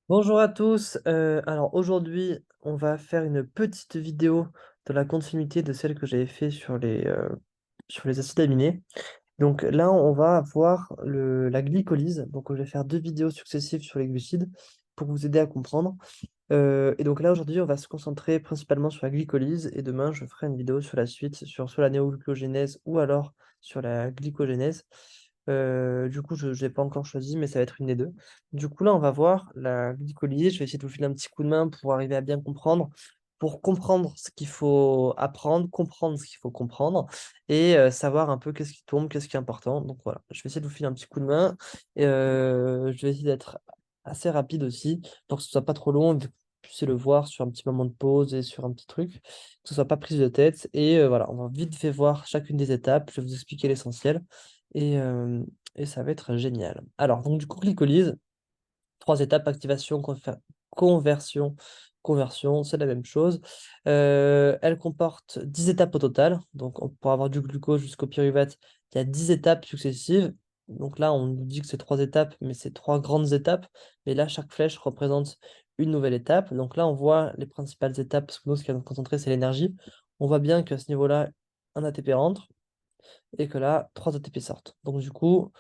Bonjour à tous. Alors aujourd'hui, on va faire une petite vidéo de la continuité de celle que j'avais fait sur les acides aminés. Donc là, on va voir la glycolyse. Donc je vais faire deux vidéos successives sur les glucides pour vous aider à comprendre. Et donc là, aujourd'hui, on va se concentrer principalement sur la glycolyse et demain, je ferai une vidéo sur la suite, sur soit la néoglucogénèse ou alors sur la glycogénèse. Du coup, je n'ai pas encore choisi, mais ça va être une des deux. Du coup, là, on va voir la glycolyse. Je vais essayer de vous filer un petit coup de main pour arriver à bien comprendre, pour comprendre ce qu'il faut apprendre, comprendre ce qu'il faut comprendre et savoir un peu qu'est-ce qui tombe, qu'est-ce qui est important. Donc voilà, je vais essayer de vous filer un petit coup de main et je vais essayer d'être assez rapide aussi pour que ce soit pas trop long, et que vous puissiez le voir sur un petit moment de pause et sur un petit truc, que ce soit pas prise de tête. Et voilà, on va vite fait voir chacune des étapes, je vais vous expliquer l'essentiel et, euh, et ça va être génial. Alors, donc du coup, glycolyse, trois étapes, activation, conversion, conversion, c'est la même chose. Elle comporte 10 étapes au total. Donc, pour avoir du glucose jusqu'au pyruvate, il y a 10 étapes successives. Donc là, on nous dit que c'est trois étapes, mais c'est trois grandes étapes. Mais là, chaque flèche représente une nouvelle étape. Donc là, on voit les principales étapes, parce que nous, ce qui va nous concentrer, c'est l'énergie. On voit bien qu'à ce niveau-là, un ATP rentre et que là, 3 ATP sortent. Donc du coup,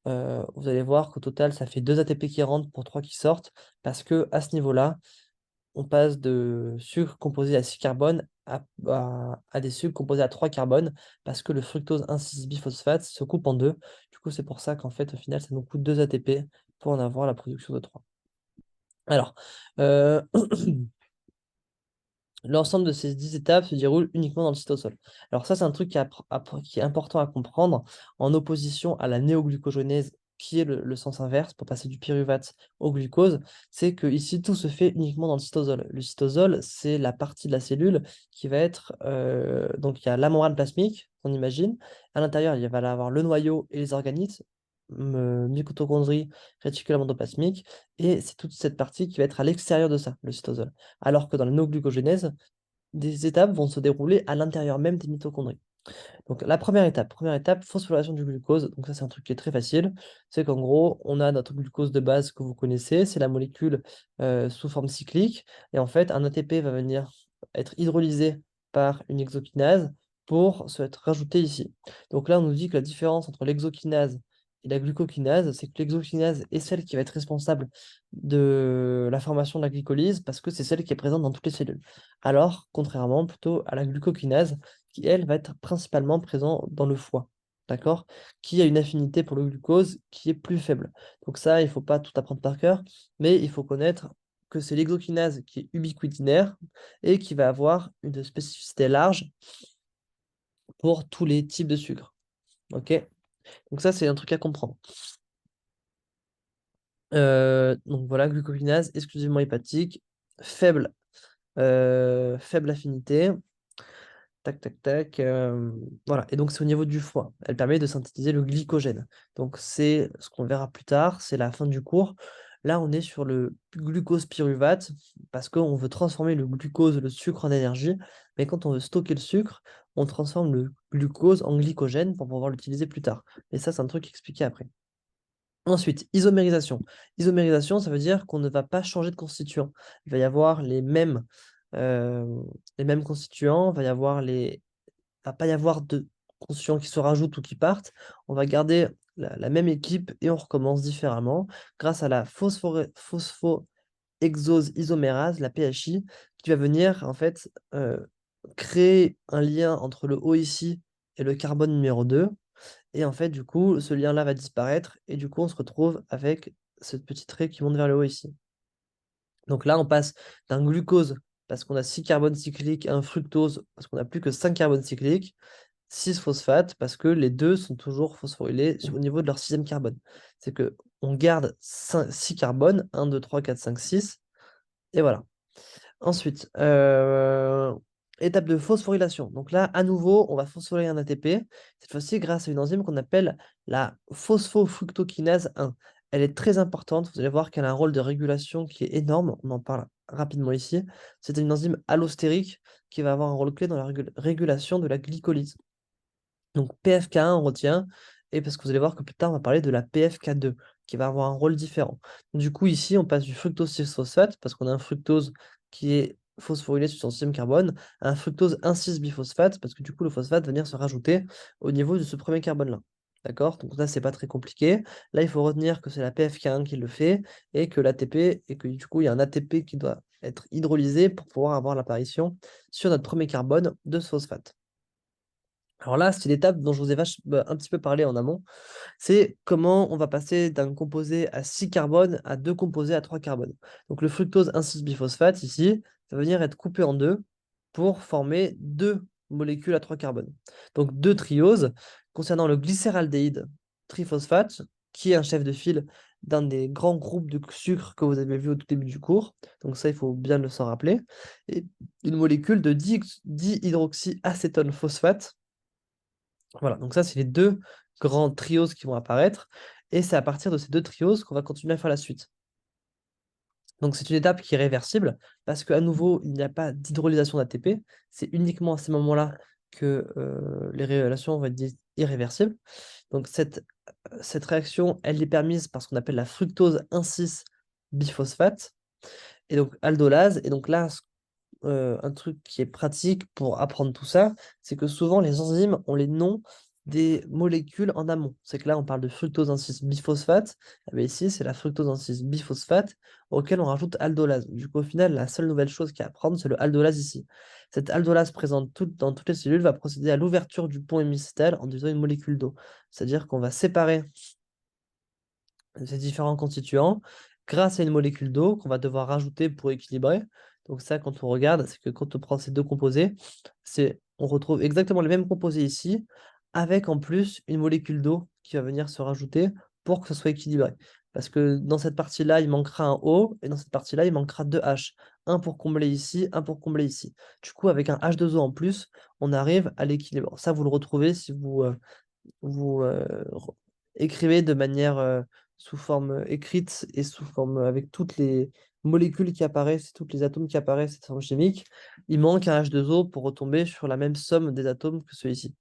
vous allez voir qu'au total, ça fait 2 ATP qui rentrent pour 3 qui sortent, parce que à ce niveau-là, on passe de sucre composé à 6 carbones à des sucres composés à 3 carbones, parce que le fructose 1,6-biphosphate se coupe en deux. Du coup, c'est pour ça qu'en fait, au final, ça nous coûte 2 ATP pour en avoir la production de 3. Alors, euh, l'ensemble de ces 10 étapes se déroule uniquement dans le cytosol. Alors ça, c'est un truc qui est important à comprendre en opposition à la néoglucogénèse, qui est le sens inverse pour passer du pyruvate au glucose. C'est que ici, tout se fait uniquement dans le cytosol. Le cytosol, c'est la partie de la cellule qui va être... donc il y a la membrane plasmique, on imagine. À l'intérieur, il va y avoir le noyau et les organites, mitochondries, réticulum endoplasmique. Et c'est toute cette partie qui va être à l'extérieur de ça, le cytosol. Alors que dans la no-glucogénèse, des étapes vont se dérouler à l'intérieur même des mitochondries. Donc la première étape, phosphorylation du glucose. Donc ça, c'est un truc qui est très facile. C'est qu'en gros, on a notre glucose de base que vous connaissez, c'est la molécule sous forme cyclique. Et en fait, un ATP va venir être hydrolysé par une exokinase pour se être rajouté ici. Donc là, on nous dit que la différence entre l'exokinase et la glucokinase, c'est que l'exokinase est celle qui va être responsable de la formation de la glycolyse parce que c'est celle qui est présente dans toutes les cellules. Alors, contrairement plutôt à la glucokinase, qui, elle, va être principalement présente dans le foie, d'accord? Qui a une affinité pour le glucose qui est plus faible. Donc ça, il ne faut pas tout apprendre par cœur, mais il faut connaître que c'est l'exokinase qui est ubiquitinaire et qui va avoir une spécificité large pour tous les types de sucre. Ok? Donc ça, c'est un truc à comprendre. Donc voilà, glucokinase exclusivement hépatique, faible, faible affinité. Tac, tac, tac. Voilà. Et donc, c'est au niveau du foie. Elle permet de synthétiser le glycogène. Donc, c'est ce qu'on verra plus tard. C'est la fin du cours. Là, on est sur le glucose pyruvate parce qu'on veut transformer le glucose, le sucre en énergie. Mais quand on veut stocker le sucre, on transforme le glucose en glycogène pour pouvoir l'utiliser plus tard. Et ça, c'est un truc expliqué après. Ensuite, isomérisation. Isomérisation, ça veut dire qu'on ne va pas changer de constituant. Il va y avoir euh, les mêmes constituants, il va y avoir va pas y avoir de constituants qui se rajoutent ou qui partent. On va garder la même équipe et on recommence différemment grâce à la phosphoexose isomérase, la PHI, qui va venir en fait créer un lien entre le O ici et le carbone numéro 2. Et en fait, du coup, ce lien-là va disparaître et du coup, on se retrouve avec cette petite trait qui monte vers le haut ici. Donc là, on passe d'un glucose parce qu'on a 6 carbones cycliques à un fructose parce qu'on n'a plus que 5 carbones cycliques. 6 phosphates parce que les deux sont toujours phosphorylés au niveau de leur sixième carbone. C'est que on garde 6 carbones, 1, 2, 3, 4, 5, 6, et voilà. Ensuite, étape de phosphorylation. Donc là, à nouveau, on va phosphoryler un ATP, cette fois-ci grâce à une enzyme qu'on appelle la phosphofructokinase 1. Elle est très importante, vous allez voir qu'elle a un rôle de régulation qui est énorme, on en parle rapidement ici. C'est une enzyme allostérique qui va avoir un rôle clé dans la régulation de la glycolyse. Donc PFK1, on retient, et parce que vous allez voir que plus tard, on va parler de la PFK2. qui va avoir un rôle différent. Du coup, ici, on passe du fructose 6-phosphate, parce qu'on a un fructose qui est phosphorylé sur son système carbone, à un fructose 1,6-biphosphate, parce que du coup, le phosphate va venir se rajouter au niveau de ce premier carbone-là. D'accord? Donc là, c'est pas très compliqué. Là, il faut retenir que c'est la PFK1 qui le fait, et que l'ATP, et que du coup, il y a un ATP qui doit être hydrolysé pour pouvoir avoir l'apparition sur notre premier carbone de ce phosphate. Alors là, c'est l'étape dont je vous ai un petit peu parlé en amont. C'est comment on va passer d'un composé à 6 carbones à deux composés à 3 carbones. Donc le fructose 1,6-biphosphate, ici, ça va venir être coupé en deux pour former deux molécules à 3 carbones. Donc deux trioses concernant le glycéraldéhyde triphosphate, qui est un chef de file d'un des grands groupes de sucre que vous avez vu au tout début du cours. Donc ça, il faut bien le s'en rappeler. Et une molécule de dihydroxyacétone phosphate. Voilà, donc ça, c'est les deux grands trios qui vont apparaître. Et c'est à partir de ces deux trios qu'on va continuer à faire la suite. Donc c'est une étape qui est réversible parce qu'à nouveau, il n'y a pas d'hydrolysation d'ATP. C'est uniquement à ces moments-là que les relations vont être dites irréversibles. Donc cette réaction, elle est permise par ce qu'on appelle la fructose 1,6-biphosphate et donc aldolase. Et donc là, un truc qui est pratique pour apprendre tout ça, c'est que souvent les enzymes ont les noms des molécules en amont. C'est que là, on parle de fructose 1,6-biphosphate. Ah ben ici, c'est la fructose 1,6-biphosphate auquel on rajoute aldolase. Du coup, au final, la seule nouvelle chose qu'il y a à apprendre, c'est le aldolase ici. Cette aldolase présente dans toutes les cellules va procéder à l'ouverture du pont hémicytal en utilisant une molécule d'eau. C'est-à-dire qu'on va séparer ces différents constituants grâce à une molécule d'eau qu'on va devoir rajouter pour équilibrer. Donc ça, quand on regarde, c'est que quand on prend ces deux composés, on retrouve exactement les mêmes composés ici, avec en plus une molécule d'eau qui va venir se rajouter pour que ce soit équilibré. Parce que dans cette partie-là, il manquera un O, et dans cette partie-là, il manquera deux H. Un pour combler ici, un pour combler ici. Du coup, avec un H2O en plus, on arrive à l'équilibre. Ça, vous le retrouvez si vous écrivez de manière sous forme écrite et sous forme avec toutes les molécules qui apparaissent, tous les atomes qui apparaissent, cette forme chimique, il manque un H2O pour retomber sur la même somme des atomes que celui-ci.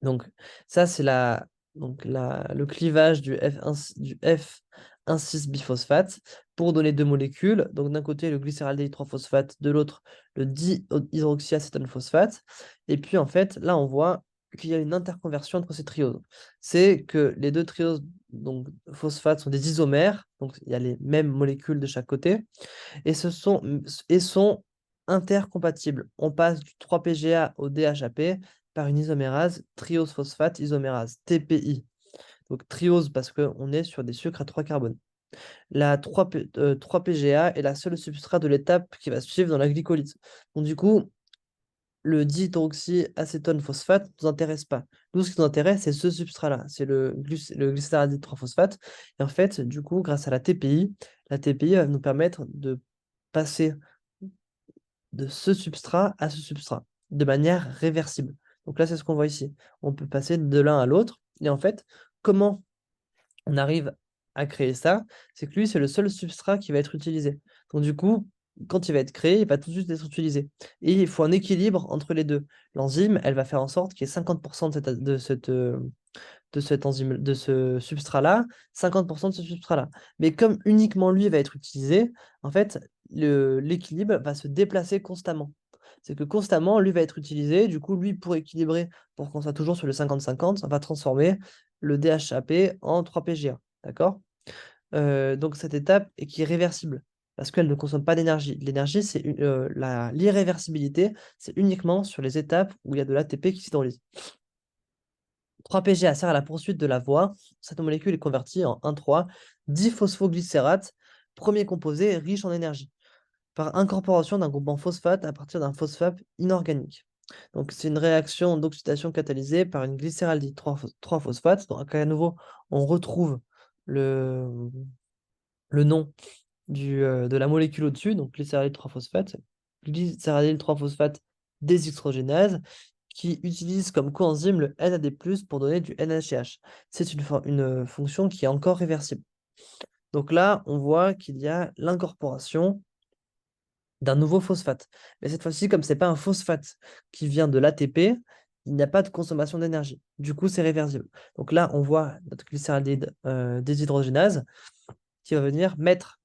Donc ça, c'est le clivage du F1,6-biphosphate pour donner deux molécules. Donc d'un côté, le glycéraldéhyde 3-phosphate, de l'autre, le dihydroxyacétone phosphate. Et puis en fait, là, on voit qu'il y a une interconversion entre ces trioses. C'est que les deux trioses, donc phosphates, sont des isomères. Donc il y a les mêmes molécules de chaque côté et sont intercompatibles. On passe du 3-PGA au DHAP par une isomérase, triose phosphate isomérase, TPI. Donc triose parce qu'on est sur des sucres à 3 carbones. La 3-PGA est la seule substrat de l'étape qui va suivre dans la glycolyse. Donc du coup, le dihydroxyacétone phosphate ne nous intéresse pas. Nous, ce qui nous intéresse, c'est ce substrat-là, c'est le glycéraldéhyde 3-phosphate. Et en fait, du coup, grâce à la TPI va nous permettre de passer de ce substrat à ce substrat de manière réversible. Donc là, c'est ce qu'on voit ici. On peut passer de l'un à l'autre. Et en fait, comment on arrive à créer ça? C'est que lui, c'est le seul substrat qui va être utilisé. Donc du coup, quand il va être créé, il va tout de suite être utilisé. Et il faut un équilibre entre les deux. L'enzyme, elle va faire en sorte qu'il y ait 50% de cet enzyme, de ce substrat-là, 50% de ce substrat-là. Mais comme uniquement lui va être utilisé, en fait, l'équilibre va se déplacer constamment. C'est que constamment, lui va être utilisé. Du coup, lui, pour équilibrer, pour qu'on soit toujours sur le 50-50, on va transformer le DHAP en 3-PGA. D'accord? Donc, cette étape est qui est réversible parce qu'elle ne consomme pas d'énergie. L'énergie, c'est l'irréversibilité, c'est uniquement sur les étapes où il y a de l'ATP qui s'hydrolyse. 3-PGA sert à la poursuite de la voie. Cette molécule est convertie en 1,3-diphosphoglycérate, premier composé riche en énergie, par incorporation d'un groupe en phosphate à partir d'un phosphate inorganique. Donc, c'est une réaction d'oxydation catalysée par une glycéraldéhyde 3-phosphate. Donc, à nouveau, on retrouve le, le nom de la molécule au-dessus, donc glycéraldéhyde 3-phosphate. Glycéraldéhyde 3-phosphate déshydrogénase, qui utilise comme coenzyme le NAD+, pour donner du NaCH. C'est une fonction qui est encore réversible. Donc là, on voit qu'il y a l'incorporation d'un nouveau phosphate. Mais cette fois-ci, comme ce n'est pas un phosphate qui vient de l'ATP, il n'y a pas de consommation d'énergie. Du coup, c'est réversible. Donc là, on voit notre glycéraldéhyde déshydrogénase qui va venir mettre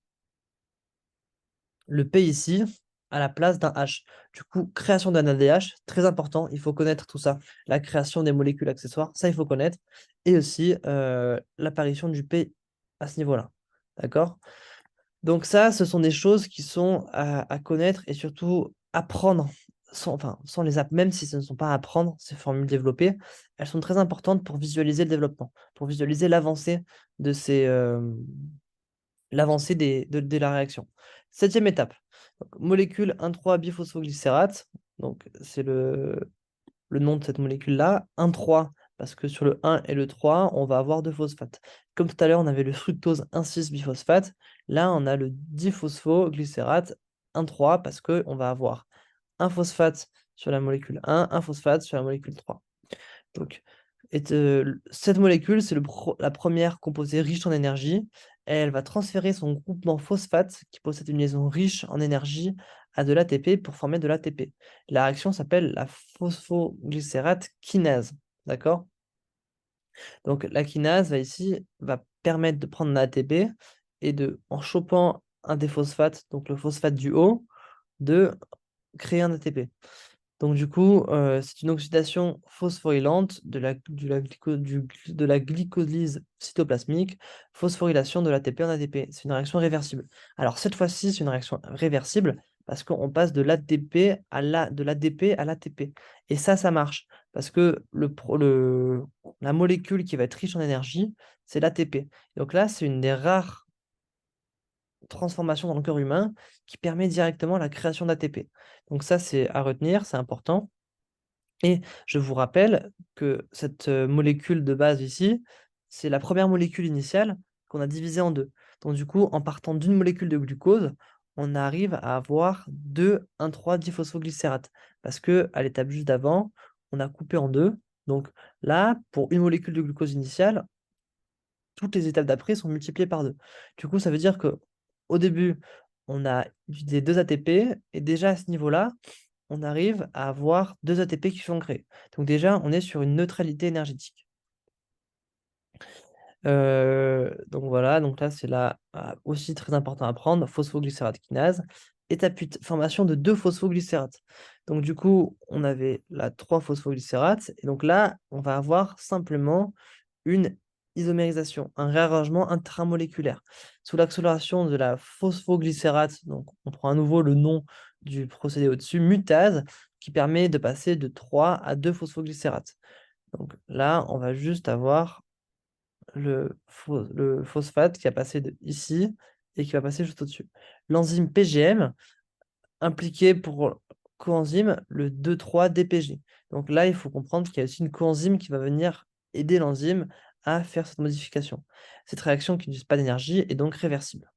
le P ici à la place d'un H. Du coup, création d'un ADH, très important, il faut connaître tout ça. La création des molécules accessoires, ça, il faut connaître. Et aussi l'apparition du P à ce niveau-là. D'accord? Donc ça, ce sont des choses qui sont à connaître et surtout apprendre, sans les même si ce ne sont pas à apprendre, ces formules développées, elles sont très importantes pour visualiser le développement, pour visualiser l'avancée de l'avancée de la réaction. Septième étape, donc, molécule 1,3 biphosphoglycérate, donc c'est le nom de cette molécule-là, 1,3, parce que sur le 1 et le 3, on va avoir deux phosphates. Comme tout à l'heure, on avait le fructose 1,6 biphosphate, là, on a le diphosphoglycérate 1,3, parce qu'on va avoir un phosphate sur la molécule 1, un phosphate sur la molécule 3. Donc, cette molécule, c'est la première composée riche en énergie. Elle va transférer son groupement phosphate, qui possède une liaison riche en énergie, à de l'ATP pour former de l'ATP. La réaction s'appelle la phosphoglycérate kinase. D'accord? Donc, la kinase va permettre de prendre l'ATP et en chopant un des phosphates, donc le phosphate du haut, de créer un ATP. Donc du coup, c'est une oxydation phosphorylante de la glycolyse cytoplasmique, phosphorylation de l'ATP en ATP. C'est une réaction réversible. Alors cette fois-ci, c'est une réaction réversible parce qu'on passe de l'ATP de l'ADP à l'ATP. Et ça marche parce que la molécule qui va être riche en énergie, c'est l'ATP. Donc là, c'est une des rares transformations dans le corps humain qui permet directement la création d'ATP. Donc ça, c'est à retenir, c'est important. Et je vous rappelle que cette molécule de base ici, c'est la première molécule initiale qu'on a divisée en deux. Donc du coup, en partant d'une molécule de glucose, on arrive à avoir 2 1,3-diphosphoglycérate. Parce qu'à l'étape juste d'avant, on a coupé en deux. Donc là, pour une molécule de glucose initiale, toutes les étapes d'après sont multipliées par deux. Du coup, ça veut dire que au début, on a utilisé 2 ATP, et déjà à ce niveau-là, on arrive à avoir 2 ATP qui sont créés. Donc déjà, on est sur une neutralité énergétique. Donc voilà, donc là, c'est là aussi très important à prendre, phosphoglycérate kinase. Étape 8, formation de 2 phosphoglycérates. Donc du coup, on avait la 3 phosphoglycérates, et donc là, on va avoir simplement une isomérisation, un réarrangement intramoléculaire. Sous l'accélération de la phosphoglycérate, donc on prend à nouveau le nom du procédé au-dessus, mutase, qui permet de passer de 3 à 2 phosphoglycérates. Donc là, on va juste avoir le phosphate qui a passé de ici et qui va passer juste au-dessus. L'enzyme PGM, impliqué pour coenzyme le 2,3-DPG. Donc là, il faut comprendre qu'il y a aussi une coenzyme qui va venir aider l'enzyme à faire cette modification. Cette réaction qui n'utilise pas d'énergie est donc réversible.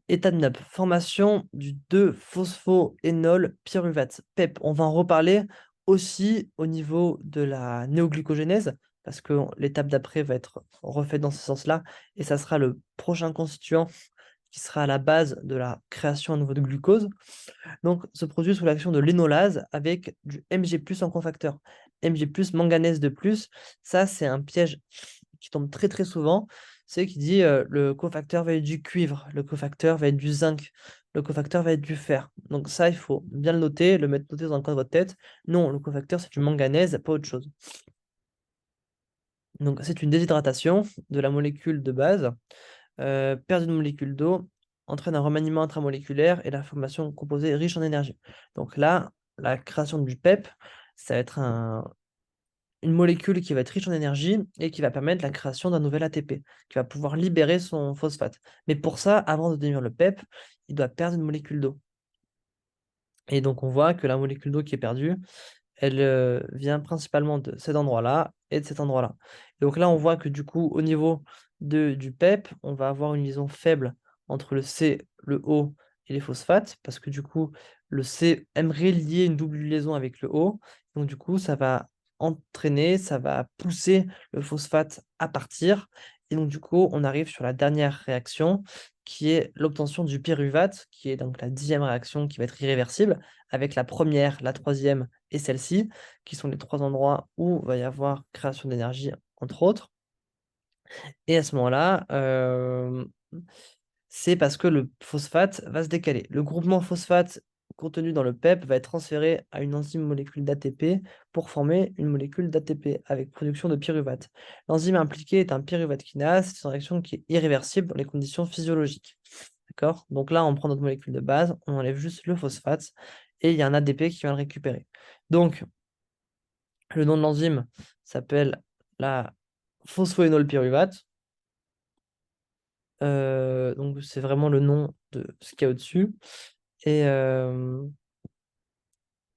Étape 9, formation du 2-phosphoénol pyruvate, PEP. On va en reparler aussi au niveau de la néoglucogénèse, parce que l'étape d'après va être refaite dans ce sens-là, et ça sera le prochain constituant qui sera à la base de la création à nouveau de glucose. Donc, se produit sous l'action de l'énolase avec du Mg+ en cofacteur. Mg+, manganèse de plus, ça c'est un piège qui tombe très très souvent, c'est qui dit le cofacteur va être du cuivre, le cofacteur va être du zinc, le cofacteur va être du fer. Donc ça, il faut bien le noter, le mettre noté dans le coin de votre tête. Non, le cofacteur c'est du manganèse, pas autre chose. Donc c'est une déshydratation de la molécule de base. Perte d'une molécule d'eau entraîne un remaniement intramoléculaire et la formation de composés riches en énergie. Donc là, la création du PEP, ça va être une molécule qui va être riche en énergie et qui va permettre la création d'un nouvel ATP, qui va pouvoir libérer son phosphate. Mais pour ça, avant de devenir le PEP, il doit perdre une molécule d'eau. Et donc on voit que la molécule d'eau qui est perdue, elle vient principalement de cet endroit-là et de cet endroit-là. Donc là, on voit que du coup, au niveau du PEP, on va avoir une liaison faible entre le C, le O et les phosphates, parce que du coup, le C aimerait lier une double liaison avec le O. Donc du coup, ça va entraîner, ça va pousser le phosphate à partir. Et donc du coup, on arrive sur la dernière réaction, qui est l'obtention du pyruvate, qui est donc la 10e réaction qui va être irréversible, avec la première, la 3e et celle-ci, qui sont les trois endroits où va y avoir création d'énergie, entre autres. Et à ce moment-là, c'est parce que le phosphate va se décaler. Le groupement phosphate contenu dans le PEP va être transféré à une enzyme molécule d'ATP pour former une molécule d'ATP avec production de pyruvate. L'enzyme impliquée est un pyruvate kinase, c'est une réaction qui est irréversible dans les conditions physiologiques. D'accord? Donc là, on prend notre molécule de base, on enlève juste le phosphate et il y a un ADP qui va le récupérer. Donc, le nom de l'enzyme s'appelle la phosphoénolpyruvate. Donc, c'est vraiment le nom de ce qu'il y a au-dessus. Et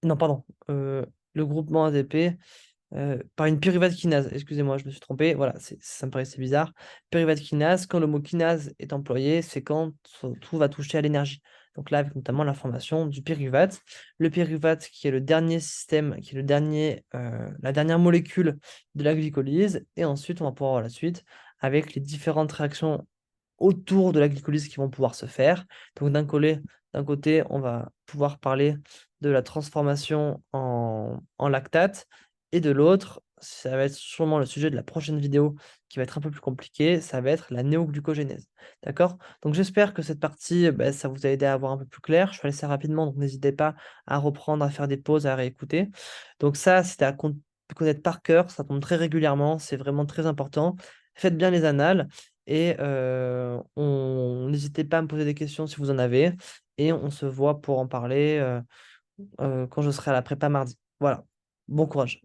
non, pardon. Le groupement ADP par une pyruvate kinase. Excusez-moi, je me suis trompé. Voilà, ça me paraissait bizarre. Pyruvate kinase, quand le mot kinase est employé, c'est quand tout va toucher à l'énergie. Donc là, avec notamment l'information du pyruvate. Le pyruvate qui est le dernier système, qui est la dernière molécule de la glycolyse. Et ensuite, on va pouvoir voir la suite avec les différentes réactions autour de la glycolyse qui vont pouvoir se faire. Donc d'un côté, on va pouvoir parler de la transformation en lactate, et de l'autre, ça va être sûrement le sujet de la prochaine vidéo qui va être un peu plus compliqué, ça va être la néoglucogénèse. D'accord? Donc j'espère que cette partie, ça vous a aidé à avoir un peu plus clair. Je fais ça rapidement, donc n'hésitez pas à reprendre, à faire des pauses, à réécouter. Donc ça, c'était à connaître par cœur, ça tombe très régulièrement, c'est vraiment très important. Faites bien les annales. Et n'hésitez pas à me poser des questions si vous en avez. Et on se voit pour en parler quand je serai à la prépa mardi. Voilà. Bon courage.